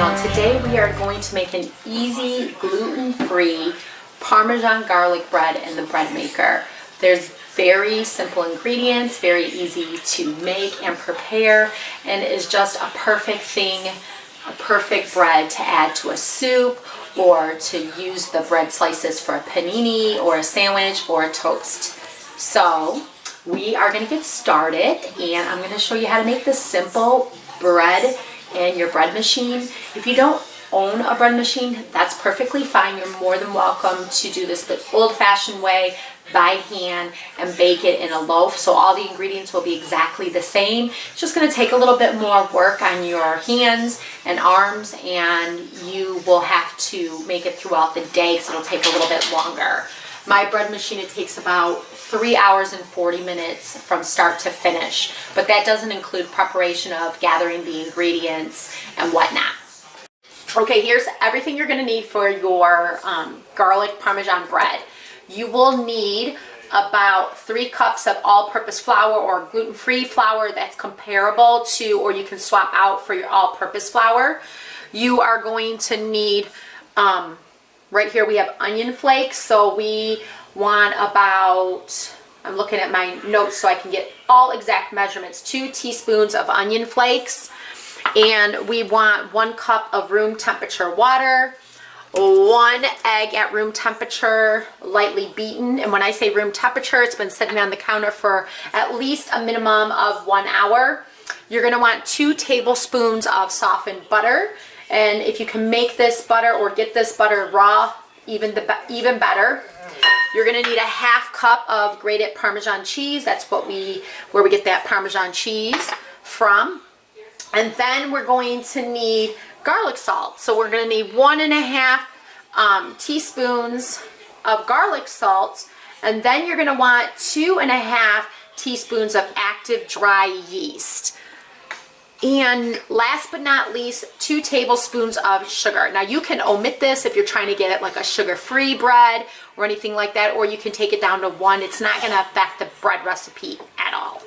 channel, and today we are going to make an easy gluten-free Parmesan garlic bread in the bread maker. There's very simple ingredients, very easy to make and prepare, and it is just a perfect thing, a perfect bread to add to a soup or to use the bread slices for a panini or a sandwich or a toast. So we are going to get started, and I'm going to show you how to make this simple bread in your bread machine. If you don't own a bread machine, that's perfectly fine. You're more than welcome to do this the old-fashioned way, by hand, and bake it in a loaf. So all the ingredients will be exactly the same. It's just going to take a little bit more work on your hands and arms, and you will have to make it throughout the day, so it'll take a little bit longer. My bread machine, it takes about 3 hours and 40 minutes from start to finish, but that doesn't include preparation of gathering the ingredients and whatnot. Okay, here's everything you're going to need for your garlic Parmesan bread. You will need about 3 cups of all-purpose flour or gluten-free flour that's comparable to, or you can swap out for your all-purpose flour. You are going to need, right here we have onion flakes, so we want about, I'm looking at my notes so I can get all exact measurements, 2 teaspoons of onion flakes, and we want 1 cup of room temperature water, 1 egg at room temperature, lightly beaten. And when I say room temperature, it's been sitting on the counter for at least a minimum of 1 hour. You're going to want 2 tablespoons of softened butter. And if you can make this butter or get this butter raw, even better. You're going to need a 1/2 cup of grated Parmesan cheese. That's where we get that Parmesan cheese from. And then we're going to need garlic salt. So we're going to need 1.5 teaspoons of garlic salt. And then you're going to want 2.5 teaspoons of active dry yeast. And last but not least, 2 tablespoons of sugar. Now you can omit this if you're trying to get like a sugar-free bread or anything like that, or you can take it down to 1. It's not going to affect the bread recipe at all.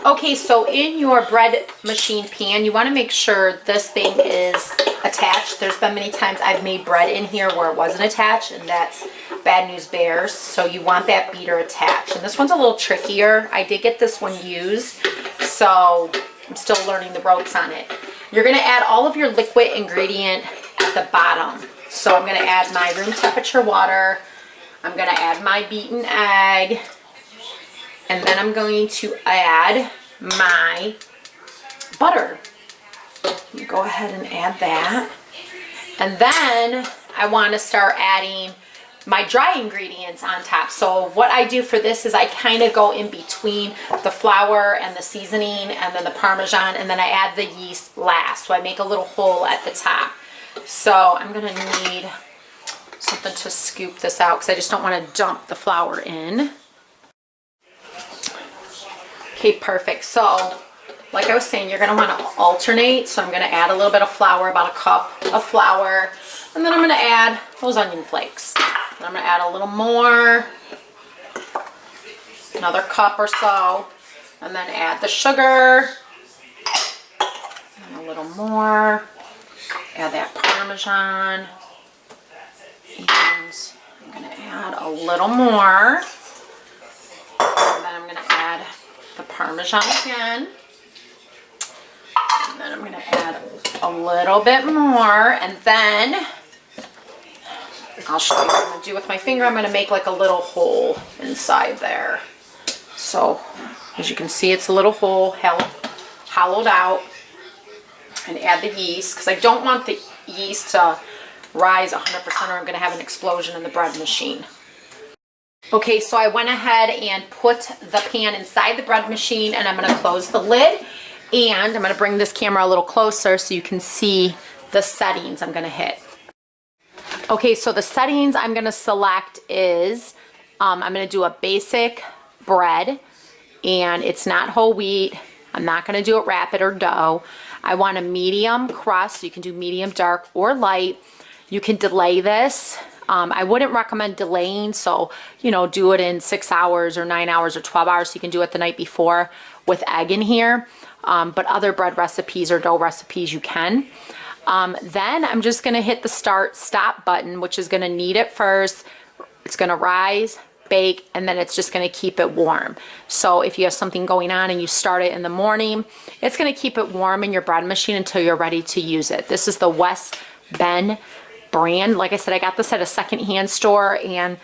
Okay, so in your bread machine pan, you want to make sure this thing is attached. There's been many times I've made bread in here where it wasn't attached, and that's bad news bears. So you want that beater attached. And this one's a little trickier. I did get this one used, so I'm still learning the ropes on it. You're going to add all of your liquid ingredient at the bottom. So I'm going to add my room temperature water. I'm going to add my beaten egg. And then I'm going to add my butter. Go ahead and add that. And then I want to start adding my dry ingredients on top. So what I do for this is I kind of go in between the flour and the seasoning and then the Parmesan, and then I add the yeast last. So I make a little hole at the top. So I'm going to need something to scoop this out because I just don't want to dump the flour in. Okay, perfect. So, like I was saying, you're going to want to alternate. So I'm going to add a little bit of flour, about 1 cup of flour. And then I'm going to add those onion flakes. And I'm going to add a little more, another cup or so. And then add the sugar. And a little more. Add that Parmesan. And I'm going to add a little more. And then I'm going to add the Parmesan again, and then I'm going to add a little bit more, and then I'll show you what I'm going to do with my finger. I'm going to make like a little hole inside there. So as you can see, it's a little hole hollowed out, and add the yeast because I don't want the yeast to rise 100% or I'm going to have an explosion in the bread machine. Okay, so I went ahead and put the pan inside the bread machine, and I'm going to close the lid, and I'm going to bring this camera a little closer so you can see the settings I'm going to hit. Okay, so the settings I'm going to select is, I'm going to do a basic bread, and it's not whole wheat. I'm not going to do it rapid or dough. I want a medium crust, so you can do medium dark or light. You can delay this. I wouldn't recommend delaying, so, you know, do it in 6 hours or 9 hours or 12 hours. So you can do it the night before with egg in here. but other bread recipes or dough recipes you can. Then I'm just gonna hit the stop button, which is gonna knead it first. It's gonna rise, bake, and then it's just gonna keep it warm. So if you have something going on and you start it in the morning, it's gonna keep it warm in your bread machine until you're ready to use it. This is the West Ben brand. Like I said, I got this at a secondhand store and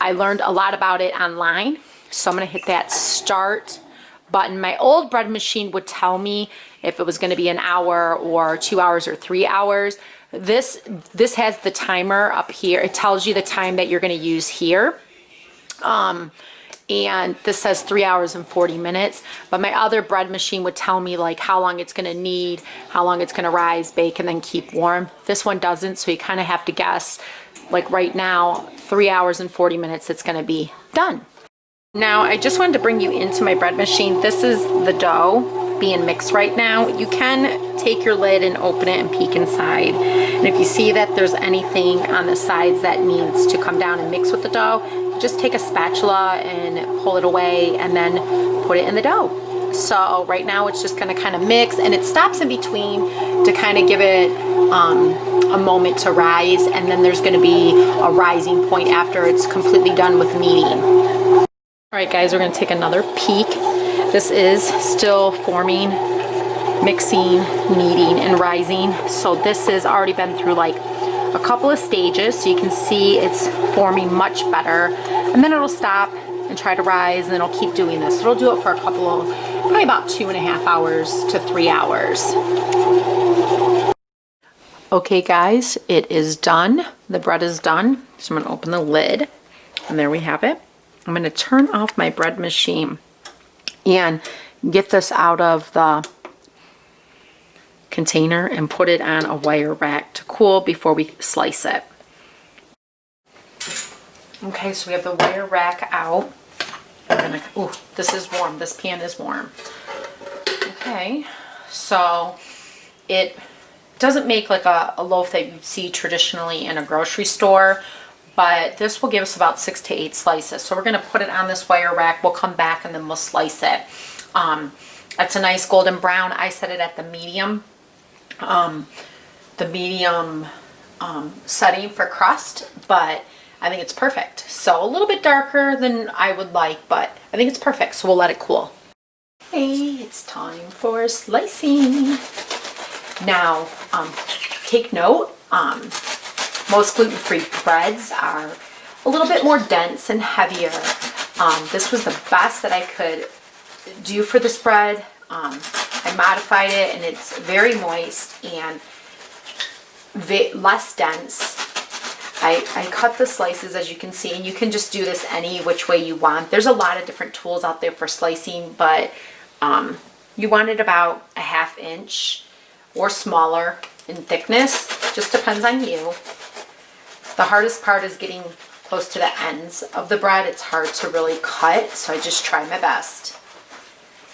I learned a lot about it online. So I'm gonna hit that start button. My old bread machine would tell me if it was gonna be an hour or 2 hours or 3 hours. This has the timer up here. It tells you the time that you're gonna use here. And this says 3 hours and 40 minutes, but my other bread machine would tell me like how long it's gonna knead, how long it's gonna rise, bake, and then keep warm. This one doesn't, so you kind of have to guess. Like right now, 3 hours and 40 minutes, it's gonna be done. Now, I just wanted to bring you into my bread machine. This is the dough being mixed right now. You can take your lid and open it and peek inside. And if you see that there's anything on the sides that needs to come down and mix with the dough, just take a spatula and pull it away and then put it in the dough. So right now it's just gonna kind of mix, and it stops in between to kind of give it a moment to rise, and then there's gonna be a rising point after it's completely done with kneading. All right, guys, we're gonna take another peek. This is still forming, mixing, kneading, and rising. So this has already been through like a couple of stages, so you can see it's forming much better. And then it'll stop and try to rise, and it'll keep doing this. It'll do it for a couple of, probably about 2.5 hours to 3 hours. Okay, guys, it is done. The bread is done. So I'm gonna open the lid, and there we have it. I'm going to turn off my bread machine and get this out of the container and put it on a wire rack to cool before we slice it. Okay, so we have the wire rack out. Ooh, this is warm. This pan is warm. Okay, so it doesn't make like a loaf that you'd see traditionally in a grocery store, but this will give us about 6 to 8 slices. So we're gonna put it on this wire rack. We'll come back and then we'll slice it. It's a nice golden brown. I set it at the medium setting for crust, but I think it's perfect. So a little bit darker than I would like, but I think it's perfect. So we'll let it cool. Hey, it's time for slicing. Now, take note, most gluten-free breads are a little bit more dense and heavier. This was the best that I could do for this bread. I modified it, and it's very moist and less dense. I cut the slices, as you can see, and you can just do this any which way you want. There's a lot of different tools out there for slicing, but you want it about a 1/2 inch or smaller in thickness. Just depends on you. The hardest part is getting close to the ends of the bread. It's hard to really cut, so I just try my best.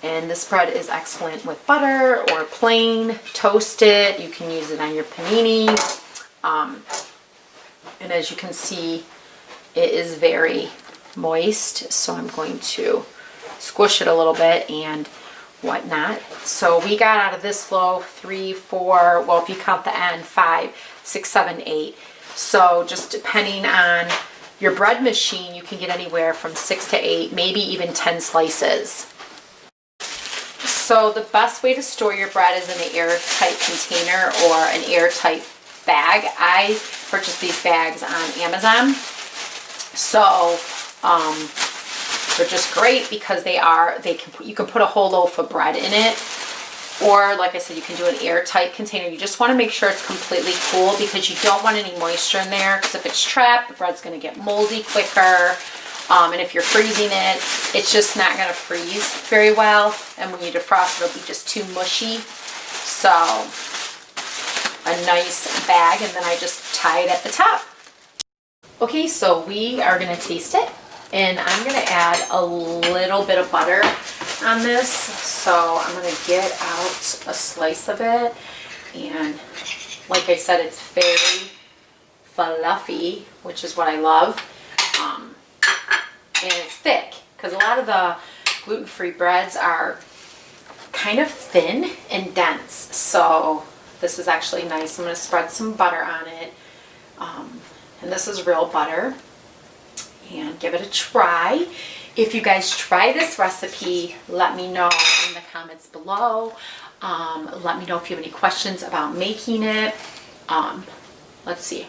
And this bread is excellent with butter or plain, toasted. You can use it on your panini. And as you can see, it is very moist, so I'm going to squish it a little bit and whatnot. So we got out of this loaf 3, 4, well, if you count the end, 5, 6, 7, 8. So just depending on your bread machine, you can get anywhere from 6 to 8, maybe even 10 slices. So the best way to store your bread is in an airtight container or an airtight bag. I purchased these bags on Amazon. So they're just great because you can put a whole loaf of bread in it. Or, like I said, you can do an airtight container. You just want to make sure it's completely cool because you don't want any moisture in there, because if it's trapped, the bread's going to get moldy quicker. And if you're freezing it, it's just not going to freeze very well. And when you defrost, it'll be just too mushy. So, a nice bag, and then I just tie it at the top. Okay, so we are going to taste it. And I'm going to add a little bit of butter on this. So I'm going to get out a slice of it. And like I said, it's very fluffy, which is what I love. And it's thick, because a lot of the gluten-free breads are kind of thin and dense. So this is actually nice. I'm going to spread some butter on it. And this is real butter. And give it a try. If you guys try this recipe, let me know in the comments below. Let me know if you have any questions about making it. Let's see.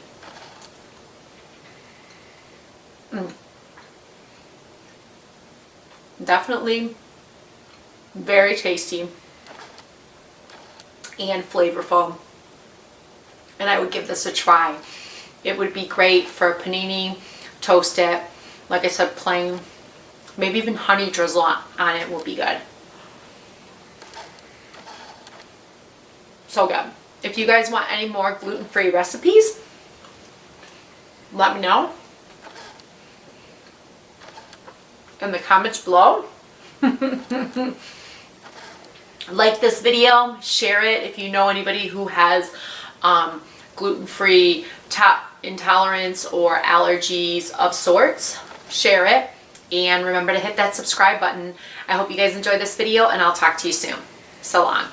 Definitely very tasty and flavorful. And I would give this a try. It would be great for panini, toast it. Like I said, plain, maybe even honey drizzle on it will be good. So good. If you guys want any more gluten-free recipes, let me know in the comments below. Like this video, share it if you know anybody who has gluten-free intolerance or allergies of sorts. Share it, and remember to hit that subscribe button. I hope you guys enjoyed this video, and I'll talk to you soon. So long.